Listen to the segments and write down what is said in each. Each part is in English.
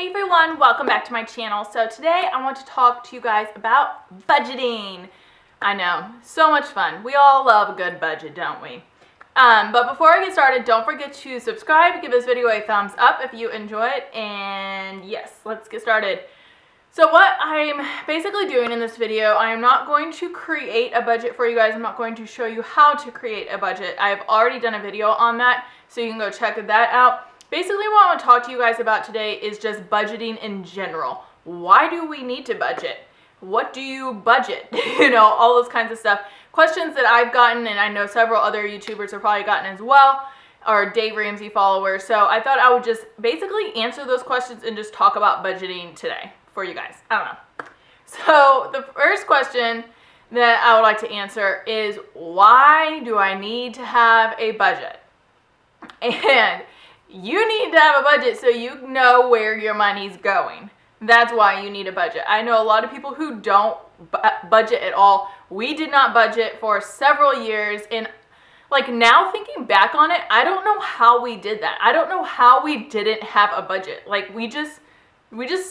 Hey everyone, welcome back to my channel. So today I want to talk to you guys about budgeting. I know, so much fun. We all love a good budget, don't we? But before I get started, don't forget to subscribe, give this video a thumbs up if you enjoy it, and yes, let's get started. So what I'm basically doing in this video, I am not going to create a budget for you guys. I'm not going to show you how to create a budget. I've already done a video on that, so you can go check that out. Basically, what I want to talk to you guys about today is just budgeting in general. Why do we need to budget? What do you budget? All those kinds of stuff. Questions that I've gotten, and I know several other YouTubers have probably gotten as well, or Dave Ramsey followers. So I thought I would just basically answer those questions and just talk about budgeting today for you guys. I don't know. So the first question that I would like to answer is, why do I need to have a budget? And you need to have a budget so you know where your money's going. That's why you need a budget. I know a lot of people who don't budget at all. We did not budget for several years, and like now thinking back on it, I don't know how we did that. I don't know how we didn't have a budget. Like we just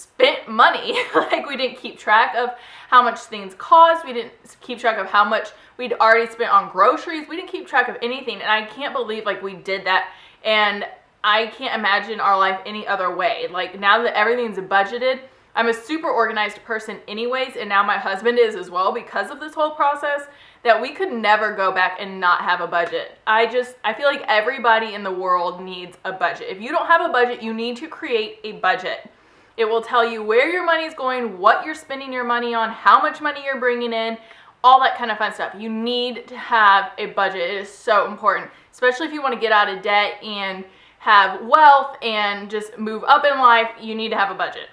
spent money. Like we didn't keep track of how much things cost. We didn't keep track of how much we'd already spent on groceries. We didn't keep track of anything, and I can't believe like we did that. And I can't imagine our life any other way. Like now that everything's budgeted, I'm a super organized person anyways, and now my husband is as well because of this whole process, that we could never go back and not have a budget. I feel like everybody in the world needs a budget. If you don't have a budget, you need to create a budget. It will tell you where your money is going, what you're spending your money on, how much money you're bringing in, all that kind of fun stuff. You need to have a budget. It is so important, especially if you want to get out of debt and have wealth and just move up in life. You need to have a budget.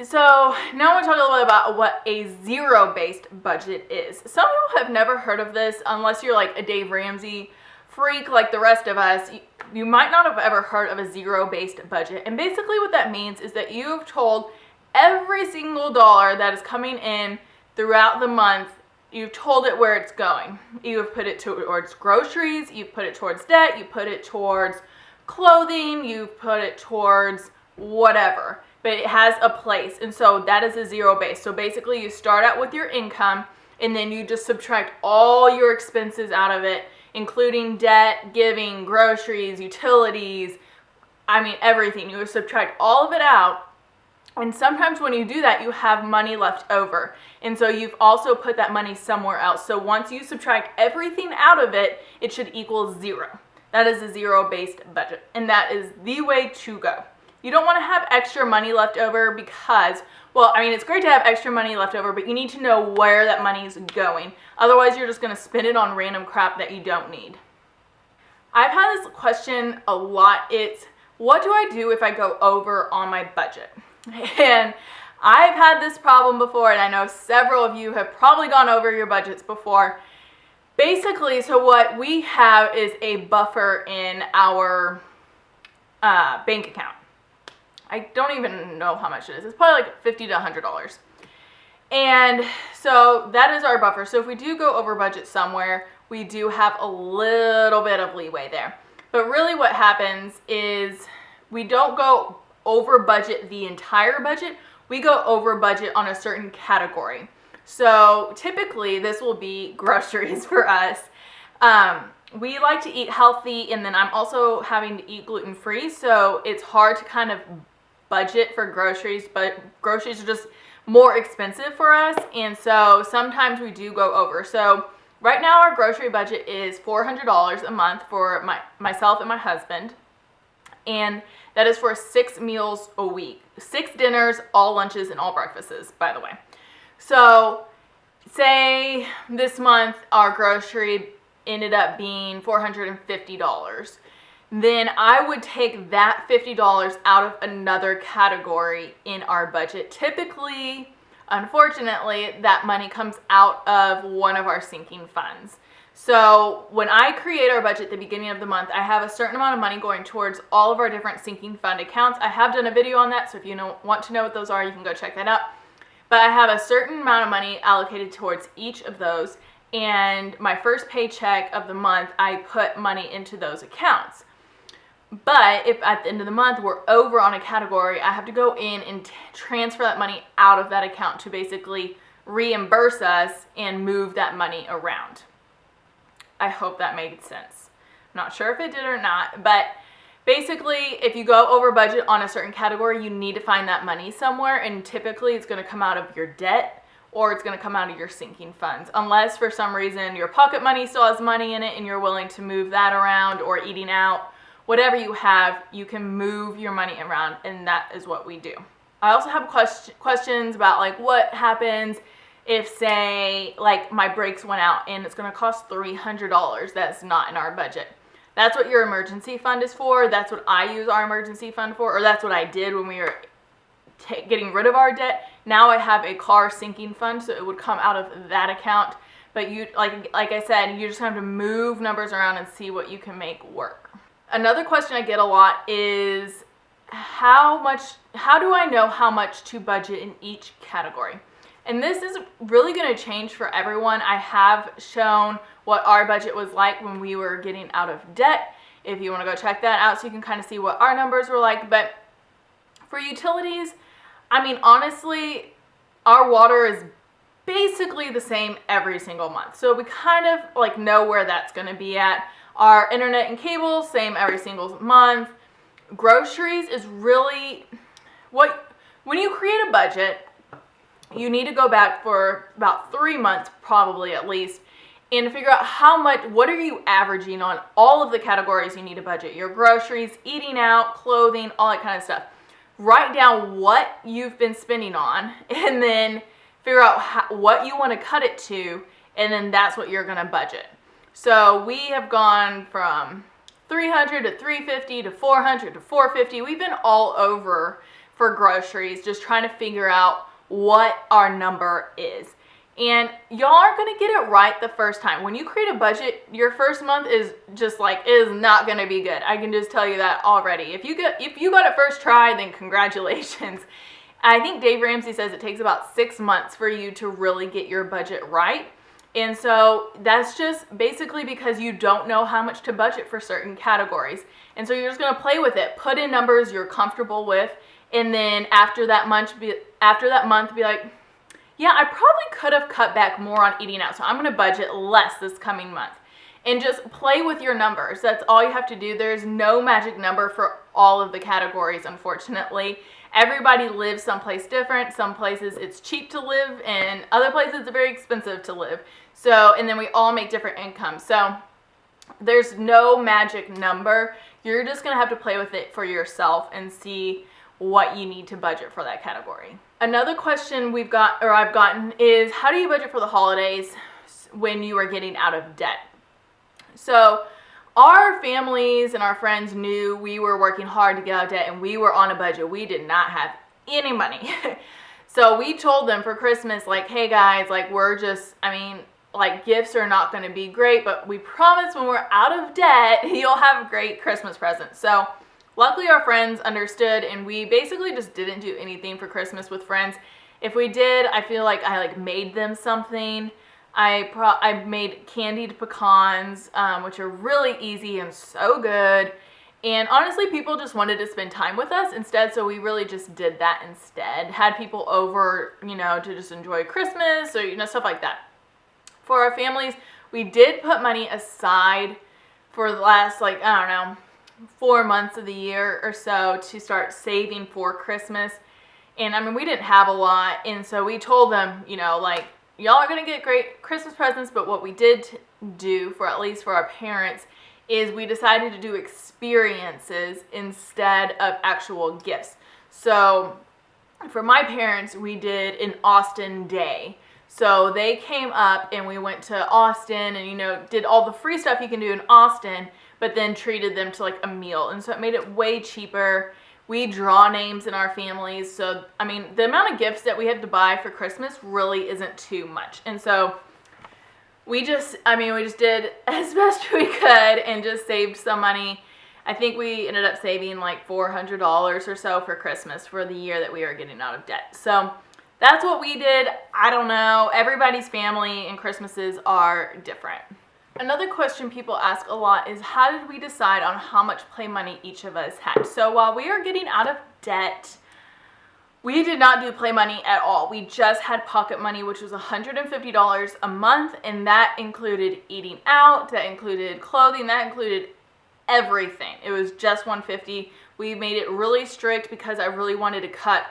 So now I want to talk a little bit about what a zero-based budget is. Some people have never heard of this unless you're like a Dave Ramsey freak like the rest of us. You might not have ever heard of a zero-based budget. And basically what that means is that you've told every single dollar that is coming in throughout the month, you've told it where it's going. You've put it towards groceries, you've put it towards debt, you put it towards clothing, you put it towards whatever, but it has a place. And so that is a zero base. So basically you start out with your income and then you just subtract all your expenses out of it, including debt, giving, groceries, utilities, everything. You subtract all of it out. And sometimes when you do that, you have money left over. And so you've also put that money somewhere else. So once you subtract everything out of it, it should equal zero. That is a zero-based budget, and that is the way to go. You don't want to have extra money left over because, it's great to have extra money left over, but you need to know where that money is going. Otherwise, you're just going to spend it on random crap that you don't need. I've had this question a lot. It's, what do I do if I go over on my budget? And I've had this problem before, and I know several of you have probably gone over your budgets before. Basically, so what we have is a buffer in our bank account. I don't even know how much it is. It's probably like $50 to $100. And so that is our buffer. So if we do go over budget somewhere, we do have a little bit of leeway there. But really what happens is we don't go over budget the entire budget. We go over budget on a certain category. So typically this will be groceries for us. We like to eat healthy, and then I'm also having to eat gluten-free, so it's hard to kind of budget for groceries, but groceries are just more expensive for us, and so sometimes we do go over. So right now our grocery budget is $400 a month for myself and my husband, and that is for 6 meals a week. 6 dinners, all lunches, and all breakfasts, by the way. So say this month our grocery ended up being $450. Then I would take that $50 out of another category in our budget. Typically, unfortunately, that money comes out of one of our sinking funds. So when I create our budget at the beginning of the month, I have a certain amount of money going towards all of our different sinking fund accounts. I have done a video on that, so if you want to know what those are, you can go check that out. But I have a certain amount of money allocated towards each of those, and my first paycheck of the month, I put money into those accounts. But if at the end of the month we're over on a category, I have to go in and transfer that money out of that account to basically reimburse us and move that money around. I hope that made sense. I'm not sure if it did or not, but basically if you go over budget on a certain category, you need to find that money somewhere, and typically it's going to come out of your debt or it's going to come out of your sinking funds, unless for some reason your pocket money still has money in it and you're willing to move that around, or eating out. Whatever you have, you can move your money around, and that is what we do. I also have questions about like what happens if, say, like my brakes went out and it's going to cost $300. That's not in our budget. That's what your emergency fund is for. That's what I use our emergency fund for, or that's what I did when we were getting rid of our debt. Now I have a car sinking fund, so it would come out of that account. But you, like I said, you just have to move numbers around and see what you can make work. Another question I get a lot is how do I know how much to budget in each category? And this is really going to change for everyone. I have shown what our budget was like when we were getting out of debt. If you want to go check that out so you can kind of see what our numbers were like. But for utilities, I mean, honestly, our water is basically the same every single month. So we kind of like know where that's going to be at. Our internet and cable, same every single month. Groceries is really when you create a budget, you need to go back for about 3 months, probably at least, and figure out what are you averaging on all of the categories you need to budget. Your groceries, eating out, clothing, all that kind of stuff. Write down what you've been spending on, and then figure out what you want to cut it to, and then that's what you're going to budget. So we have gone from $300 to $350 to $400 to $450. We've been all over for groceries, just trying to figure out what our number is. And y'all aren't going to get it right the first time. When you create a budget, your first month is not going to be good. I can just tell you that already. If you got it first try, then congratulations. I think Dave Ramsey says it takes about 6 months for you to really get your budget right. And so that's just basically because you don't know how much to budget for certain categories. And so you're just going to play with it, put in numbers you're comfortable with, and then after that month be like, yeah, I probably could have cut back more on eating out, so I'm going to budget less this coming month. And just play with your numbers. That's all you have to do. There's no magic number for all of the categories, unfortunately. Everybody lives someplace different. Some places it's cheap to live, and other places it's very expensive to live. So, and then we all make different incomes. So there's no magic number. You're just going to have to play with it for yourself and see what you need to budget for that category. Another question I've gotten is, how do you budget for the holidays when you are getting out of debt? So our families and our friends knew we were working hard to get out of debt and we were on a budget. We did not have any money. So we told them for Christmas, like, hey guys, like gifts are not going to be great, but we promise when we're out of debt, you'll have great Christmas presents. So luckily our friends understood, and we basically just didn't do anything for Christmas with friends. If we did, I feel like I made them something. I made candied pecans, which are really easy and so good. And honestly, people just wanted to spend time with us instead, so we really just did that instead. Had people over, to just enjoy Christmas or, stuff like that. For our families, we did put money aside for the last, 4 months of the year or so to start saving for Christmas. And we didn't have a lot, and so we told them, y'all are going to get great Christmas presents, but what we did do, at least for our parents, is we decided to do experiences instead of actual gifts. So for my parents, we did an Austin day. So they came up and we went to Austin and, did all the free stuff you can do in Austin, but then treated them to a meal. And so it made it way cheaper. We draw names in our families. So, the amount of gifts that we had to buy for Christmas really isn't too much. And so we just did as best we could and just saved some money. I think we ended up saving $400 or so for Christmas for the year that we were getting out of debt. So that's what we did. I don't know. Everybody's family and Christmases are different. Another question people ask a lot is, how did we decide on how much play money each of us had? So while we are getting out of debt, we did not do play money at all. We just had pocket money, which was $150 a month, and that included eating out, that included clothing, that included everything. It was just $150. We made it really strict because I really wanted to cut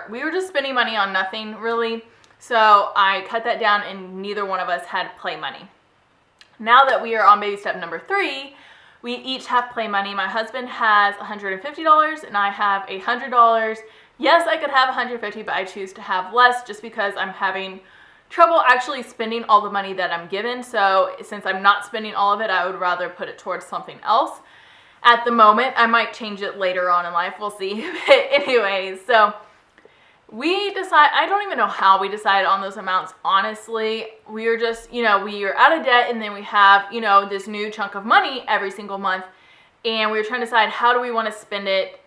we were just spending money on nothing really. So I cut that down, and neither one of us had play money. Now that we are on baby step number 3, we each have play money. My husband has $150 and I have $100. Yes, I could have $150, but I choose to have less just because I'm having trouble actually spending all the money that I'm given. So since I'm not spending all of it, I would rather put it towards something else. At the moment, I might change it later on in life. We'll see. Anyways, so I don't even know how we decided on those amounts, honestly. We were just, we are out of debt, and then we have, this new chunk of money every single month, and we were trying to decide how do we want to spend it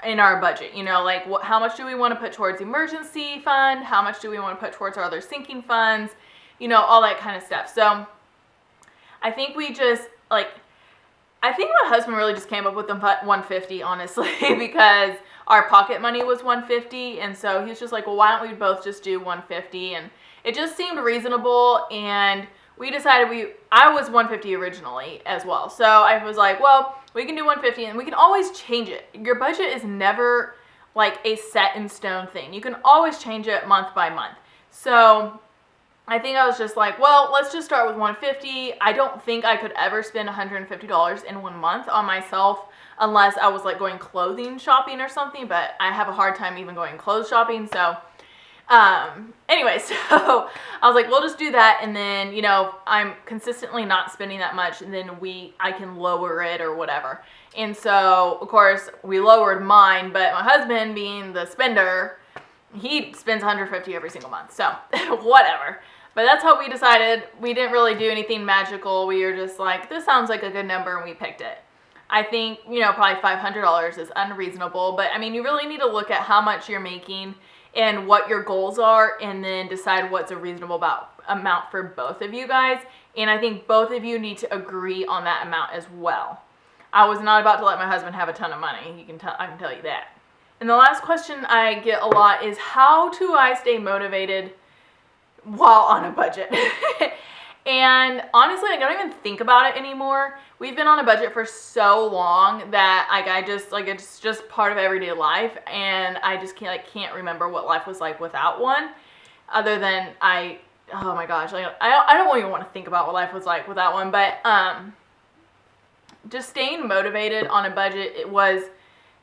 in our budget, how much do we want to put towards emergency fund, how much do we want to put towards our other sinking funds, all that kind of stuff. So I think I think my husband really just came up with the $150, honestly, because our pocket money was $150, and so he was just like, well, why don't we both just do $150? And it just seemed reasonable, and we decided I was $150 originally as well. So I was like, well, we can do $150, and we can always change it. Your budget is never like a set in stone thing. You can always change it month by month. So I think I was just like, well, let's just start with $150. I don't think I could ever spend $150 in 1 month on myself unless I was like going clothing shopping or something, but I have a hard time even going clothes shopping. So anyway, so I was like, we'll just do that, and then I'm consistently not spending that much, and then I can lower it or whatever. And so of course we lowered mine, but my husband, being the spender, he spends $150 every single month, so whatever. But that's how we decided. We didn't really do anything magical. We were just like, this sounds like a good number, and we picked it. I think, probably $500 is unreasonable, but I mean, you really need to look at how much you're making and what your goals are, and then decide what's a reasonable amount for both of you guys. And I think both of you need to agree on that amount as well. I was not about to let my husband have a ton of money. I can tell you that. And the last question I get a lot is, how do I stay motivated while on a budget? And honestly, I don't even think about it anymore. We've been on a budget for so long that it's just part of everyday life, and I just can't remember what life was like without one. Other than oh my gosh, I don't even want to think about what life was like without one. But just staying motivated on a budget, it was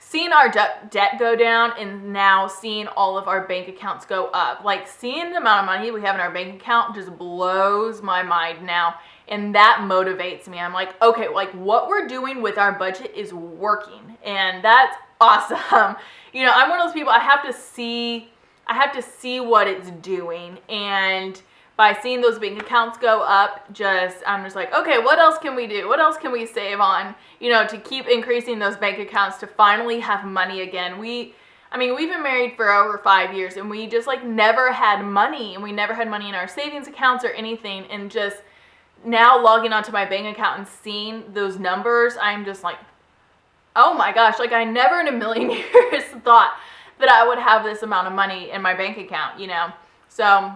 seeing our debt go down, and now seeing all of our bank accounts go up. Like, seeing the amount of money we have in our bank account just blows my mind now, and that motivates me. I'm like, okay, what we're doing with our budget is working, and that's awesome. I'm one of those people, I have to see what it's doing, and by seeing those bank accounts go up, I'm just like, okay, what else can we do? What else can we save on, to keep increasing those bank accounts, to finally have money again? We've been married for over 5 years, and we just never had money, and we never had money in our savings accounts or anything. And just now logging onto my bank account and seeing those numbers, I'm just like, oh my gosh, I never in a million years thought that I would have this amount of money in my bank account, So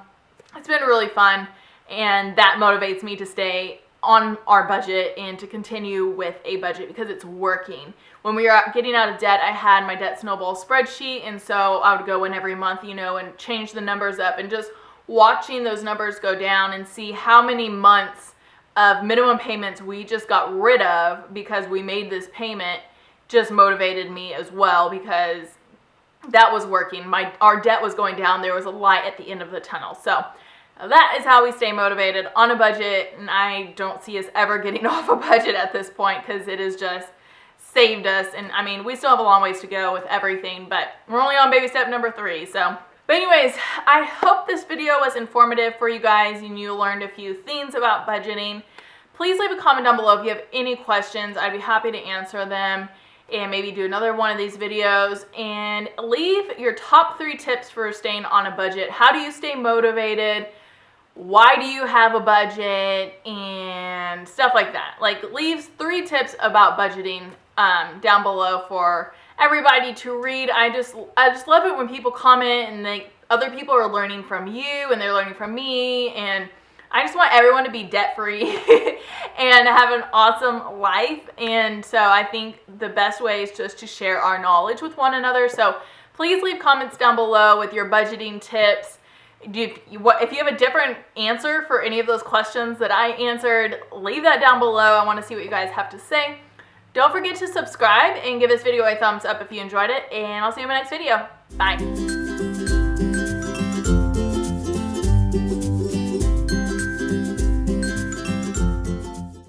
it's been really fun, and that motivates me to stay on our budget and to continue with a budget because it's working. When we were getting out of debt, I had my debt snowball spreadsheet, and so I would go in every month, and change the numbers up, and just watching those numbers go down and see how many months of minimum payments we just got rid of because we made this payment just motivated me as well, because that was working. Our debt was going down. There was a light at the end of the tunnel. So that is how we stay motivated on a budget, and I don't see us ever getting off a budget at this point, because it has just saved us. And we still have a long ways to go with everything, but we're only on baby step number 3. So, but anyways, I hope this video was informative for you guys and you learned a few things about budgeting. Please leave a comment down below if you have any questions. I'd be happy to answer them, and maybe do another one of these videos. And leave your top 3 tips for staying on a budget. How do you stay motivated? why do you have a budget, and stuff like that. Like, leaves 3 tips about budgeting down below for everybody to read. I just love it when people comment and other people are learning from you and they're learning from me, and I just want everyone to be debt-free and have an awesome life. And so I think the best way is just to share our knowledge with one another. So please leave comments down below with your budgeting tips. If you have a different answer for any of those questions that I answered, leave that down below. I want to see what you guys have to say. Don't forget to subscribe and give this video a thumbs up if you enjoyed it, and I'll see you in my next video. Bye.